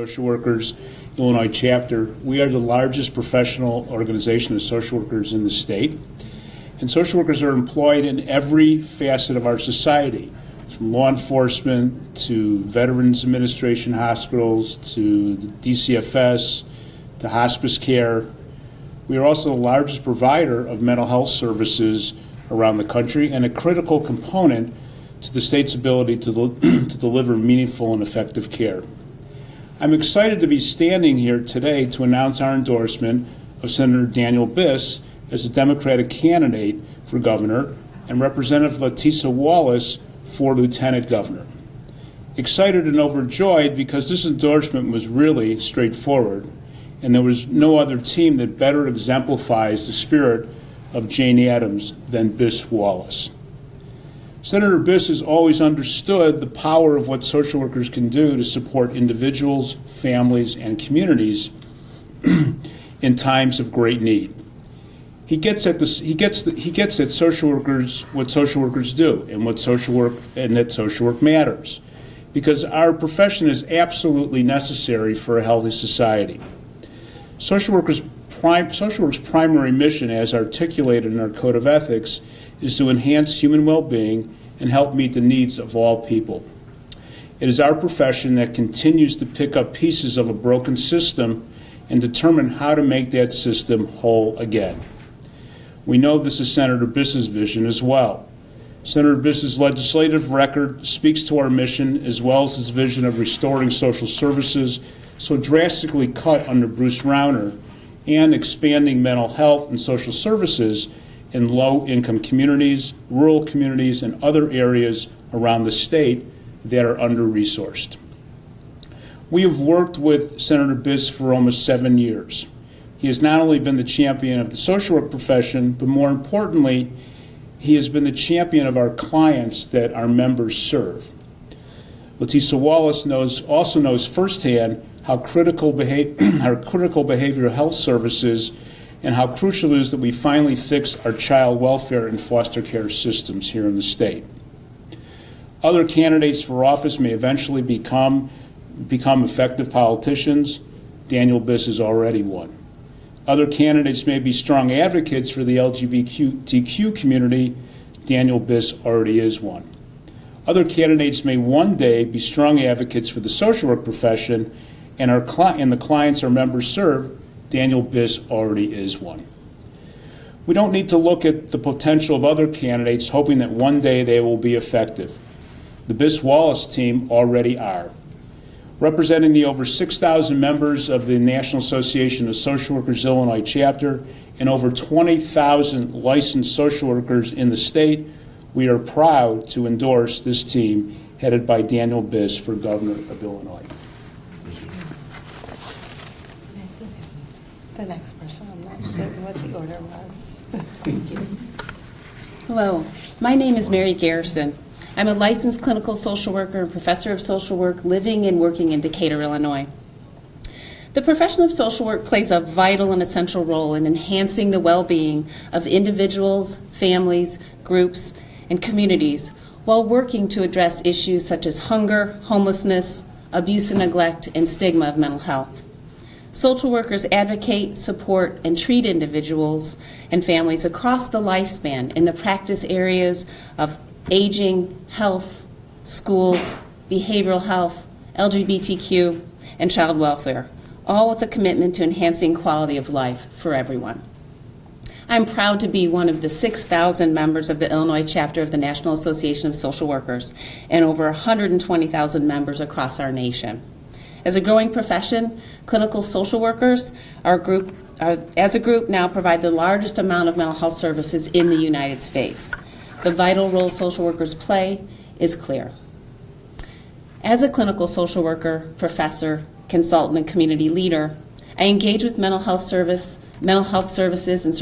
Social Workers Illinois chapter. We are the largest professional organization of social workers in the state. And social workers are employed in every facet of our society, from law enforcement to Veterans Administration hospitals to the DCFS to hospice care. We are also the largest provider of mental health services around the country and a critical component to the state's ability to deliver meaningful and effective care. I'm excited to be standing here today to announce our endorsement of Senator Daniel Biss as a Democratic candidate for governor and Representative Leticia Wallace for lieutenant governor. Excited and overjoyed because this endorsement was really straightforward, and there was no other team that better exemplifies the spirit of Jane Addams than Biss Wallace. Senator Biss has always understood the power of what social workers can do to support individuals, families, and communities in times of great need. He gets at social workers, what social workers do, and that social work matters, because our profession is absolutely necessary for a healthy society. Social work's primary mission, as articulated in our Code of Ethics, is to enhance human well-being and help meet the needs of all people. It is our profession that continues to pick up pieces of a broken system and determine how to make that system whole again. We know this is Senator Biss's vision as well. Senator Biss's legislative record speaks to our mission, as well as his vision of restoring social services so drastically cut under Bruce Rauner and expanding mental health and social services in low-income communities, rural communities, and other areas around the state that are under-resourced. We have worked with Senator Biss for almost 7 years. He has not only been the champion of the social work profession, but more importantly, he has been the champion of our clients that our members serve. Leticia Wallace also knows firsthand how critical behavioral health services and how crucial it is that we finally fix our child welfare and foster care systems here in the state. Other candidates for office may eventually become effective politicians. Daniel Biss is already one. Other candidates may be strong advocates for the LGBTQ community. Daniel Biss already is one. Other candidates may one day be strong advocates for the social work profession and the clients our members serve. Daniel Biss already is one. We don't need to look at the potential of other candidates hoping that one day they will be effective. The Biss Wallace team already are. Representing the over 6,000 members of the National Association of Social Workers Illinois chapter and over 20,000 licensed social workers in the state, we are proud to endorse this team headed by Daniel Biss for governor of Illinois. The next person, I'm not certain what the order was. Thank you. Hello, my name is Mary Garrison. I'm a licensed clinical social worker and professor of social work living and working in Decatur, Illinois. The profession of social work plays a vital and essential role in enhancing the well-being of individuals, families, groups, and communities while working to address issues such as hunger, homelessness, abuse and neglect, and stigma of mental health. Social workers advocate, support, and treat individuals and families across the lifespan in the practice areas of aging, health, schools, behavioral health, LGBTQ, and child welfare, all with a commitment to enhancing quality of life for everyone. I'm proud to be one of the 6,000 members of the Illinois chapter of the National Association of Social Workers and over 120,000 members across our nation. As a growing profession, clinical social workers as a group now provide the largest amount of mental health services in the United States. The vital role social workers play is clear. As a clinical social worker, professor, consultant, and community leader, I engage with mental health services and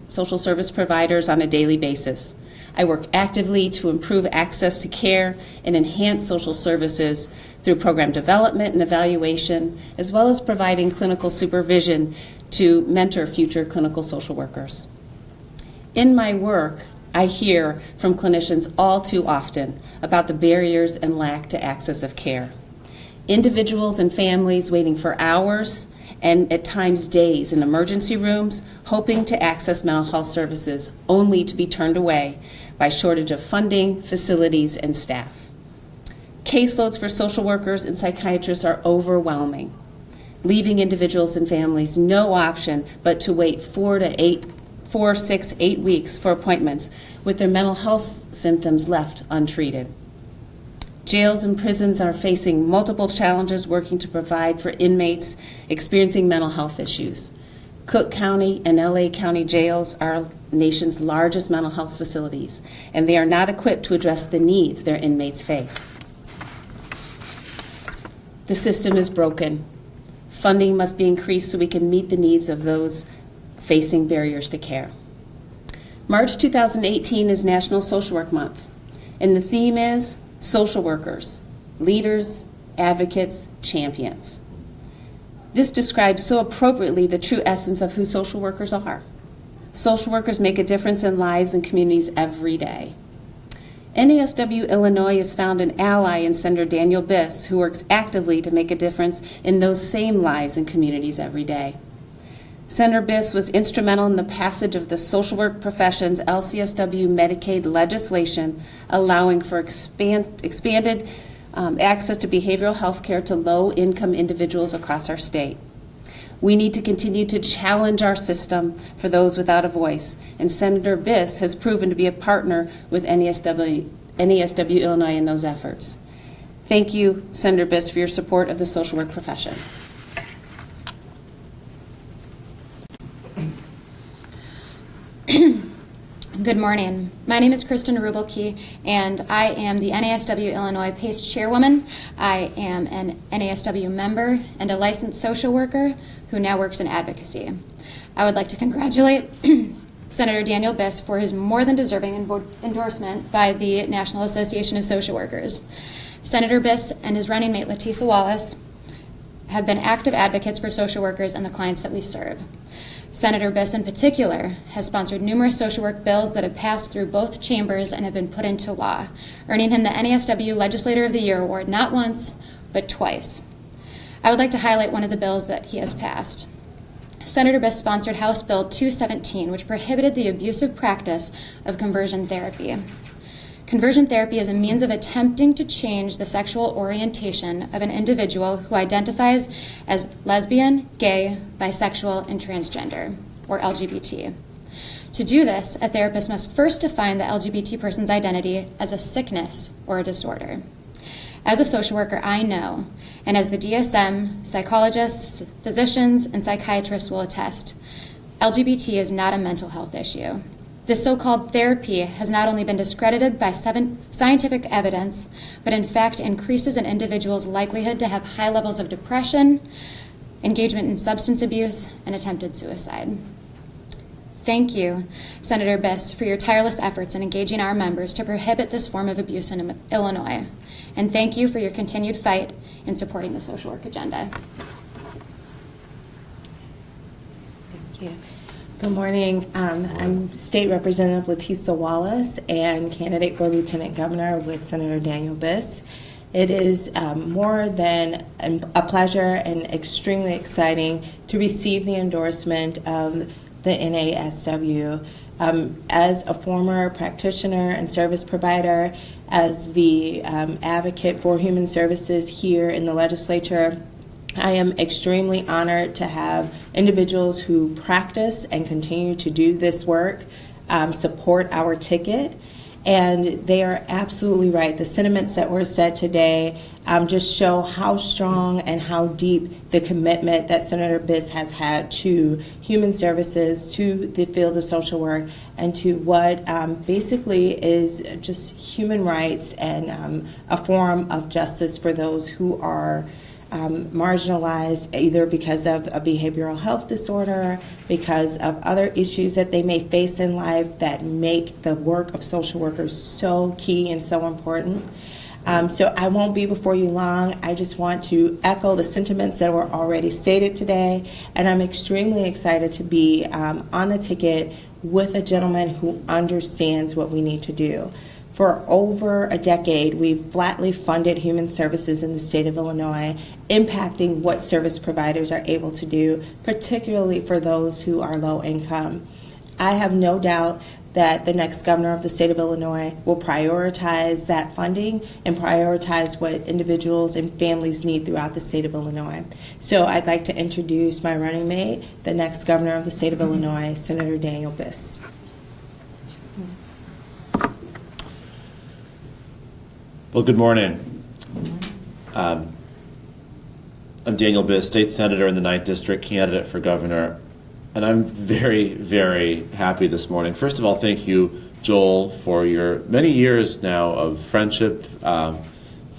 social service providers on a daily basis. I work actively to improve access to care and enhance social services through program development and evaluation, as well as providing clinical supervision to mentor future clinical social workers. In my work, I hear from clinicians all too often about the barriers and lack to access of care. Individuals and families waiting for hours and at times days in emergency rooms, hoping to access mental health services, only to be turned away by shortage of funding, facilities, and staff. Caseloads for social workers and psychiatrists are overwhelming, leaving individuals and families no option but to wait 4, 6, 8 weeks for appointments with their mental health symptoms left untreated. Jails and prisons are facing multiple challenges working to provide for inmates experiencing mental health issues. Cook County and LA County jails are our nation's largest mental health facilities, and they are not equipped to address the needs their inmates face. The system is broken. Funding must be increased so we can meet the needs of those facing barriers to care. March 2018 is National Social Work Month, and the theme is social workers, leaders, advocates, champions. This describes so appropriately the true essence of who social workers are. Social workers make a difference in lives and communities every day. NASW-Illinois has found an ally in Senator Daniel Biss, who works actively to make a difference in those same lives and communities every day. Senator Biss was instrumental in the passage of the social work profession's LCSW Medicaid legislation, allowing for expanded access to behavioral health care to low-income individuals across our state. We need to continue to challenge our system for those without a voice, and Senator Biss has proven to be a partner with NASW-Illinois in those efforts. Thank you, Senator Biss, for your support of the social work profession. Good morning. My name is Kristen Rublekey, and I am the NASW-Illinois PACE Chairwoman. I am an NASW member and a licensed social worker who now works in advocacy. I would like to congratulate Senator Daniel Biss for his more than deserving endorsement by the National Association of Social Workers. Senator Biss and his running mate Leticia Wallace have been active advocates for social workers and the clients that we serve. Senator Biss in particular has sponsored numerous social work bills that have passed through both chambers and have been put into law, earning him the NASW Legislator of the Year award not once, but twice. I would like to highlight one of the bills that he has passed. Senator Biss sponsored House Bill 217, which prohibited the abusive practice of conversion therapy. Conversion therapy is a means of attempting to change the sexual orientation of an individual who identifies as lesbian, gay, bisexual, and transgender, or LGBT. To do this, a therapist must first define the LGBT person's identity as a sickness or a disorder. As a social worker, I know, and as the DSM, psychologists, physicians, and psychiatrists will attest, LGBT is not a mental health issue. This so-called therapy has not only been discredited by scientific evidence, but in fact increases an individual's likelihood to have high levels of depression, engagement in substance abuse, and attempted suicide. Thank you, Senator Biss, for your tireless efforts in engaging our members to prohibit this form of abuse in Illinois. And thank you for your continued fight in supporting the social work agenda. Thank you. Good morning. I'm State Representative Leticia Wallace and candidate for Lieutenant Governor with Senator Daniel Biss. It is more than a pleasure and extremely exciting to receive the endorsement of the NASW. As a former practitioner and service provider, as the advocate for human services here in the legislature, I am extremely honored to have individuals who practice and continue to do this work support our ticket. And they are absolutely right. The sentiments that were said today just show how strong and how deep the commitment that Senator Biss has had to human services, to the field of social work, and to what basically is just human rights and a form of justice for those who are marginalized either because of a behavioral health disorder, because of other issues that they may face in life that make the work of social workers so key and so important. So I won't be before you long. I just want to echo the sentiments that were already stated today, and I'm extremely excited to be on the ticket with a gentleman who understands what we need to do. For over a decade, we've flatly funded human services in the state of Illinois, impacting what service providers are able to do, particularly for those who are low income. I have no doubt that the next governor of the state of Illinois will prioritize that funding and prioritize what individuals and families need throughout the state of Illinois. So I'd like to introduce my running mate, the next governor of the state of Illinois, Senator Daniel Biss. Well, good morning. I'm Daniel Biss, state senator in the 9th District, candidate for governor, and I'm very, very happy this morning. First of all, thank you, Joel, for your many years now of friendship, for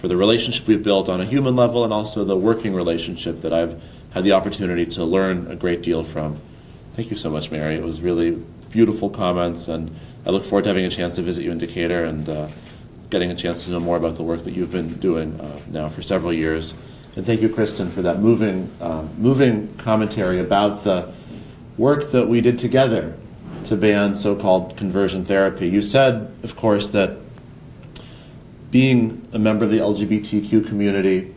the relationship we've built on a human level, and also the working relationship that I've had the opportunity to learn a great deal from. Thank you so much, Mary. It was really beautiful comments, and I look forward to having a chance to visit you in Decatur and getting a chance to know more about the work that you've been doing now for several years. And thank you, Kristen, for that moving commentary about the work that we did together to ban so-called conversion therapy. You said, of course, that being a member of the LGBTQ community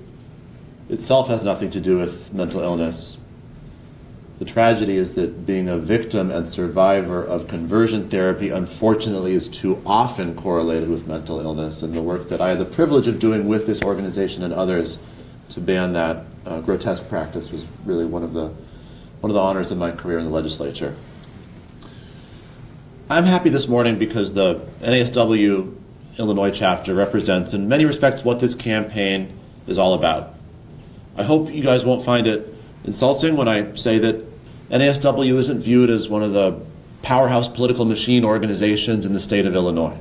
itself has nothing to do with mental illness. The tragedy is that being a victim and survivor of conversion therapy, unfortunately, is too often correlated with mental illness, and the work that I had the privilege of doing with this organization and others to ban that grotesque practice was really one of the honors of my career in the legislature. I'm happy this morning because the NASW-Illinois chapter represents, in many respects, what this campaign is all about. I hope you guys won't find it insulting when I say that NASW isn't viewed as one of the powerhouse political machine organizations in the state of Illinois.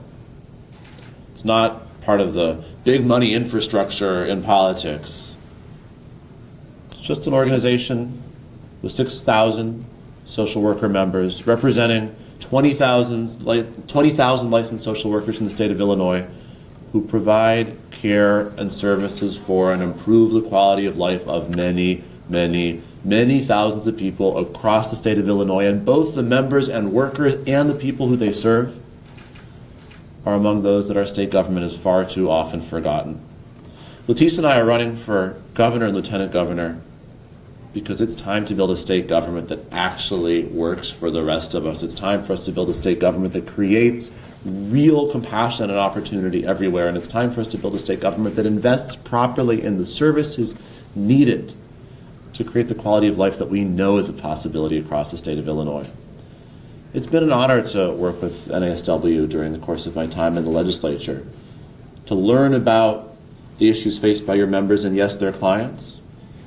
It's not part of the big money infrastructure in politics. It's just an organization with 6,000 social worker members representing 20,000 licensed social workers in the state of Illinois who provide care and services for and improve the quality of life of many, many, many thousands of people across the state of Illinois, and both the members and workers and the people who they serve are among those that our state government has far too often forgotten. Leticia and I are running for governor and lieutenant governor because it's time to build a state government that actually works for the rest of us. It's time for us to build a state government that creates real compassion and opportunity everywhere, and it's time for us to build a state government that invests properly in the services needed to create the quality of life that we know is a possibility across the state of Illinois. It's been an honor to work with NASW during the course of my time in the legislature, to learn about the issues faced by your members and, yes, their clients,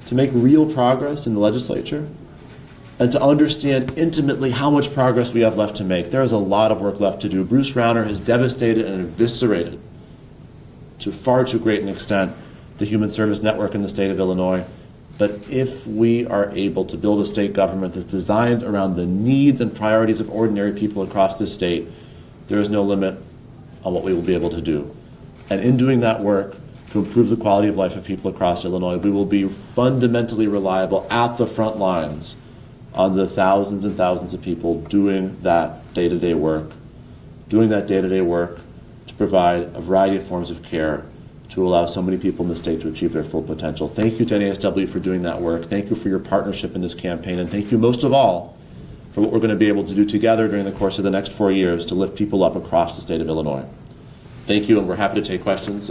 to make real progress in the legislature, and to understand intimately how much progress we have left to make. There is a lot of work left to do. Bruce Rauner has devastated and eviscerated, to far too great an extent, the human service network in the state of Illinois. But if we are able to build a state government that's designed around the needs and priorities of ordinary people across this state, there is no limit on what we will be able to do. And in doing that work, to improve the quality of life of people across Illinois, we will be fundamentally reliable at the front lines on the thousands and thousands of people doing that day-to-day work to provide a variety of forms of care to allow so many people in the state to achieve their full potential. Thank you to NASW for doing that work. Thank you for your partnership in this campaign, and thank you most of all for what we're going to be able to do together during the course of the next 4 years to lift people up across the state of Illinois. Thank you, and we're happy to take questions.